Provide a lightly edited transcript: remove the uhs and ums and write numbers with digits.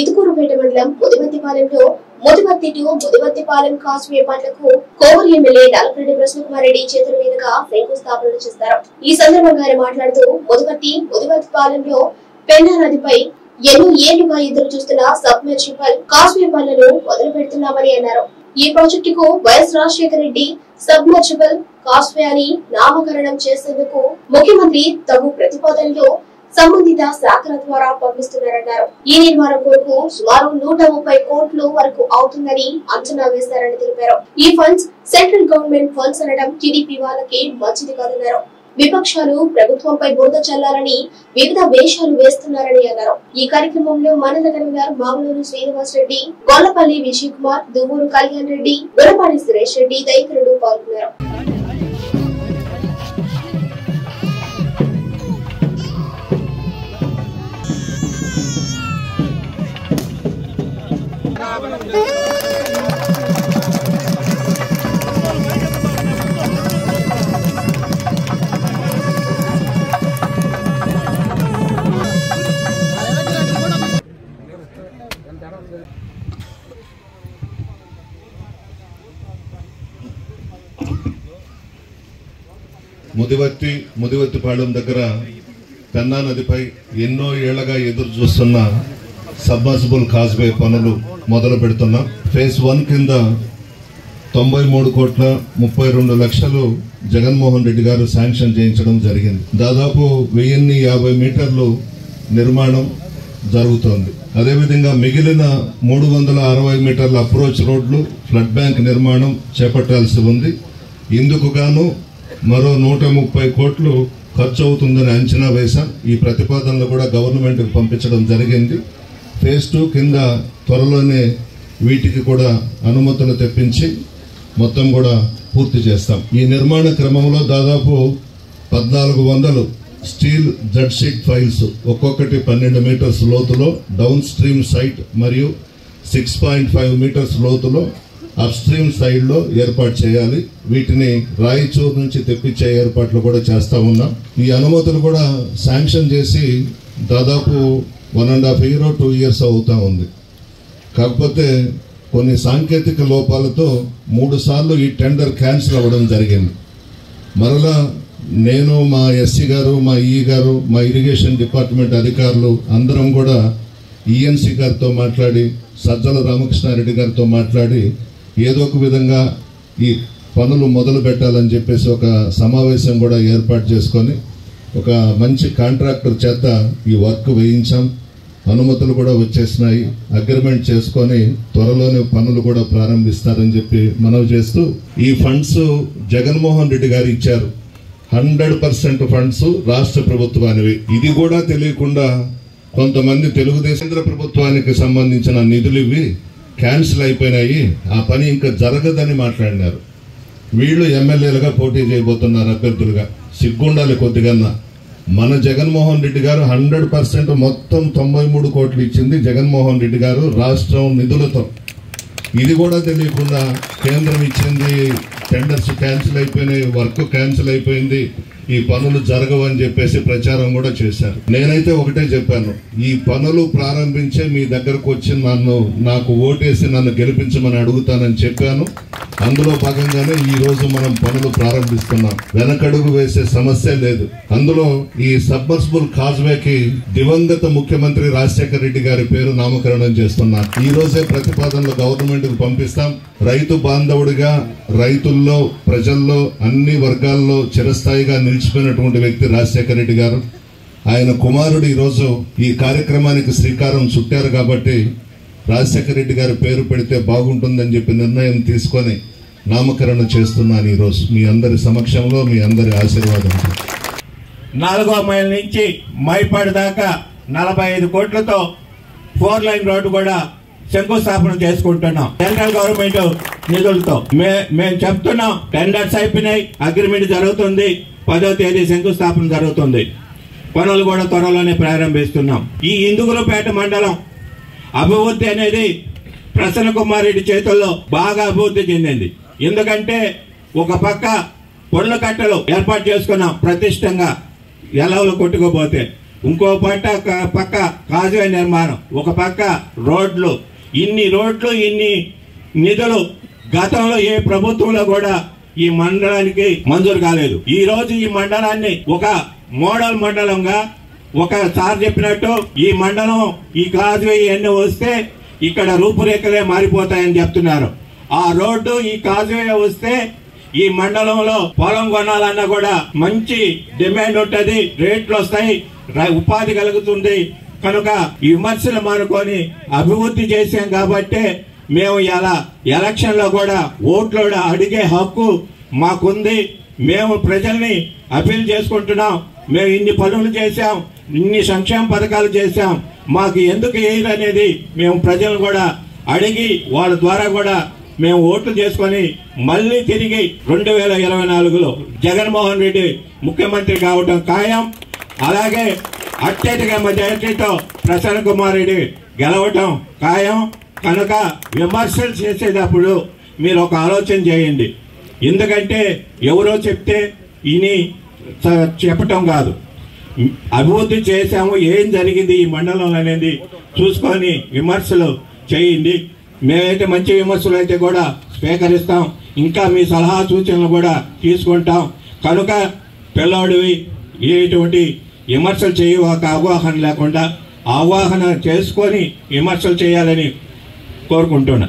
ఇదుకూరుపేట మండలం ముదివత్తిపాలెంలో ముదివత్తి టు ముదివత్తిపాలెం కాస్వే పనులకు కోవూరు ఎమ్మెల్యే నల్లపరెడ్డి ప్రసన్నకుమార్ రెడ్డి చేతుల మీదుగా శంకుస్థాపన చేస్తారు. ఈ సందర్భంగా ఆయన మాట్లాడుతూ ముదివత్తిపాలెంలో పెన్నా నదిపై ఎన్నో ఏళ్లుగా ఎదురు చూస్తున్న సబ్మెర్సిబుల్ కాస్వే పనులను మొదలు పెడుతున్నామని అన్నారు. ఈ ప్రాజెక్టుకు వైఎస్ రాజశేఖర రెడ్డి సబ్మెర్సిబుల్ కాస్వే అని నామకరణం చేసేందుకు ముఖ్యమంత్రి తగు ప్రతిపాదనలో సంబంధిత శాఖల ద్వారా పంపిస్తున్నారన్నారు. ఈ నిర్మాణం కొరకు సుమారు 130 కోట్ల వరకు అవుతుందని అంచనా వేశారని తెలిపారు. ఈ ఫండ్స్ సెంట్రల్ గవర్నమెంట్ ఫండ్స్ అనడం టీడీపీ వాళ్ళకి మంచిది కాదన్నారు. విపక్షాలు ప్రభుత్వంపై బురద చల్లాలని వివిధ వేషాలు వేస్తున్నారని అన్నారు. ఈ కార్యక్రమంలో మండల కన్వీనర్ మామూలు శ్రీనివాస్ రెడ్డి, గొల్లపల్లి విజయ్ కుమార్, దువ్వూరు కళ్యాణ్ రెడ్డి, గురపాటి సురేష్ రెడ్డి తదితరులు పాల్గొన్నారు. ముదివత్తిపాలెం దగ్గర పెన్నా నదిపై ఎన్నో ఏళ్లగా ఎదురు చూస్తున్న సబ్మర్సిబుల్ కాస్వే పనులు మొదలు పెడుతున్నాం. ఫేజ్ 1 కింద 93,32,00,000 జగన్మోహన్ రెడ్డి గారు శాంక్షన్ చేయించడం జరిగింది. దాదాపు 1050 మీటర్లు నిర్మాణం జరుగుతోంది. అదేవిధంగా మిగిలిన 360 మీటర్ల అప్రోచ్ రోడ్లు, ఫ్లడ్ బ్యాంక్ నిర్మాణం చేపట్టాల్సి ఉంది. ఇందుకు గాను మరో 130 కోట్లు ఖర్చు అవుతుందని అంచనా వేశాం. ఈ ప్రతిపాదనలు కూడా గవర్నమెంట్కి పంపించడం జరిగింది. ఫేజ్ 2 కింద త్వరలోనే వీటికి కూడా అనుమతులు తెప్పించి మొత్తం కూడా పూర్తి చేస్తాం. ఈ నిర్మాణ క్రమంలో దాదాపు 1400 స్టీల్ జడ్ షీట్ ఫైల్స్ ఒక్కొక్కటి 12 మీటర్స్ లోతులో డౌన్ స్ట్రీమ్ సైట్ మరియు 6.5 మీటర్స్ లోతులో అప్ స్ట్రీమ్ సైడ్ లో ఏర్పాటు చేయాలి. వీటిని రాయచూరు నుంచి తెప్పించే ఏర్పాట్లు కూడా చేస్తా ఉన్నాం. ఈ అనుమతులు కూడా శాంక్షన్ చేసి దాదాపు 1.5 year 2 years అవుతా ఉంది. కాకపోతే కొన్ని సాంకేతిక లోపాలతో 3 సార్లు ఈ టెండర్ క్యాన్సిల్ అవ్వడం జరిగింది. మరలా నేను, మా ఎస్సీ గారు, మా ఈ గారు, మా ఇరిగేషన్ డిపార్ట్మెంట్ అధికారులు అందరం కూడా ఈఎన్సీ గారితో మాట్లాడి, సజ్జల రామకృష్ణారెడ్డి గారితో మాట్లాడి ఏదో ఒక విధంగా ఈ పనులు మొదలు పెట్టాలని చెప్పేసి ఒక సమావేశం కూడా ఏర్పాటు చేసుకొని ఒక మంచి కాంట్రాక్టర్ చేత ఈ వర్క్ వేయించాం. అనుమతులు కూడా వచ్చేసినాయి. అగ్రిమెంట్ చేసుకొని త్వరలోనే పనులు కూడా ప్రారంభిస్తారని చెప్పి మనవి చేస్తూ, ఈ ఫండ్స్ జగన్మోహన్ రెడ్డి గారు ఇచ్చారు. 100% ఫండ్స్ రాష్ట్ర ప్రభుత్వానివి. ఇది కూడా తెలియకుండా కొంతమంది తెలుగుదేశం ప్రభుత్వానికి సంబంధించిన నిధులు ఇవి క్యాన్సిల్ అయిపోయినాయి, ఆ పని ఇంకా జరగదని మాట్లాడినారు. వీళ్ళు ఎమ్మెల్యేలుగా పోటీ చేయబోతున్నారు అభ్యర్థులుగా. సిగ్గుండాలి కొద్దిగా. మన జగన్మోహన్ రెడ్డి గారు 100% మొత్తం 93 కోట్లు ఇచ్చింది జగన్మోహన్ రెడ్డి గారు రాష్ట్రం నిధులతో. ఇది కూడా తెలియకుండా కేంద్రం ఇచ్చింది, టెండర్స్ క్యాన్సిల్ అయిపోయినాయి, వర్క్ క్యాన్సిల్ అయిపోయింది, ఈ పనులు జరగవని చెప్పేసి ప్రచారం కూడా చేశారు. నేనైతే ఒకటే చెప్పాను, ఈ పనులు ప్రారంభించే మీ దగ్గరకు వచ్చి నాకు ఓటేసి నన్ను గెలిపించమని అడుగుతానని చెప్పాను. అందులో భాగంగానే ఈ రోజు మనం పనులు ప్రారంభిస్తున్నాం. వెనకడుగు వేసే సమస్య లేదు. అందులో ఈ సబ్మర్సిబుల్ కాజ్వేకి దివంగత ముఖ్యమంత్రి రాజశేఖర రెడ్డి గారి పేరు నామకరణం చేస్తున్నాం. ఈ రోజే ప్రతిపాదనలు గవర్నమెంట్ కు పంపిస్తాం. రైతు బాంధవుడిగా రైతుల్లో, ప్రజల్లో, అన్ని వర్గాల్లో చిరస్థాయిగా నిలిచిపోయినటువంటి వ్యక్తి రాజశేఖర రెడ్డి గారు. ఆయన కుమారుడు ఈరోజు ఈ కార్యక్రమానికి శ్రీకారం చుట్టారు కాబట్టి రాజశేఖర రెడ్డి గారి పేరు పెడితే బాగుంటుందని చెప్పి నిర్ణయం తీసుకొని నామకరణం చేస్తున్నాను ఈరోజు మీ అందరి సమక్షంలో, మీ అందరి ఆశీర్వాదంతో. 4వ మైల్ నుంచి మైపాడు దాకా 45 కోట్లతో 4 లైన్ రోడ్డు కూడా శంకుస్థాపన చేసుకుంటున్నాం సెంట్రల్ గవర్నమెంట్ నిధులతో. మేము చెప్తున్నాం, టెండర్స్ అయిపోయినాయి, అగ్రిమెంట్ జరుగుతుంది, 10వ తేదీ శంకుస్థాపన జరుగుతుంది. పనులు కూడా త్వరలోనే ప్రారంభిస్తున్నాం. ఈ ఇందుగురుపేట మండలం అభివృద్ధి అనేది ప్రసన్న కుమార్ రెడ్డి చేతుల్లో బాగా అభివృద్ధి చెందింది. ఎందుకంటే ఒక పక్క పొల్ల కట్టలు ఏర్పాటు చేసుకున్నాం ప్రతిష్టంగా, ఎలవలు కొట్టుకోపోతే ఇంకో పక్క కాజువే నిర్మాణం, ఒక పక్క రోడ్లు. ఇన్ని రోడ్లు, ఇన్ని నిధులు గతంలో ఏ ప్రభుత్వంలో కూడా ఈ మండలానికి మంజూరు కాలేదు. ఈ రోజు ఈ మండలాన్ని ఒక మోడల్ మండలంగా, ఒకసారి చెప్పినట్టు ఈ మండలం ఈ కాజువే ఇవన్నీ వస్తే ఇక్కడ రూపురేఖలే మారిపోతాయని చెప్తున్నారు. ఆ రోడ్డు ఈ కాజువే వస్తే ఈ మండలంలో పొలం కొనాలన్నా కూడా మంచి డిమాండ్ ఉంటుంది, రేట్లు వస్తాయి, ఉపాధి కలుగుతుంది. కనుక ఈ విమర్శలు మానుకొని అభివృద్ధి చేశాం కాబట్టి మేము ఇలా ఎలక్షన్ లో కూడా ఓట్లు అడిగే హక్కు మాకుంది. మేము ప్రజల్ని అపీల్ చేసుకుంటున్నాం. మేము ఇన్ని పనులు చేశాం, ఇన్ని సంక్షేమ పథకాలు చేశాం, మాకు ఎందుకు వేయరు అనేది మేము ప్రజలను కూడా అడిగి వాళ్ళ ద్వారా కూడా మేము ఓట్లు చేసుకొని మళ్ళీ తిరిగి 2024లో జగన్మోహన్ రెడ్డి ముఖ్యమంత్రి కావడం ఖాయం. అలాగే అత్యధిక మెజారిటీతో ప్రసన్న కుమార్ రెడ్డి గెలవటం ఖాయం. కనుక విమర్శలు చేసేటప్పుడు మీరు ఒక ఆలోచన చేయండి. ఎందుకంటే ఎవరో చెప్తే ఇని చెప్పటం కాదు, అభివృద్ధి చేశాము, ఏం జరిగింది ఈ మండలం అనేది చూసుకొని విమర్శలు చేయండి. మేమైతే మంచి విమర్శలు అయితే కూడా స్వీకరిస్తాం, ఇంకా మీ సలహా సూచనలు కూడా తీసుకుంటాం. కనుక పిల్లోడివి ఎటువంటి విమర్శలు చేయక అవగాహన లేకుండా అవగాహన చేసుకొని విమర్శలు చేయాలని కోరుకుంటున్నా.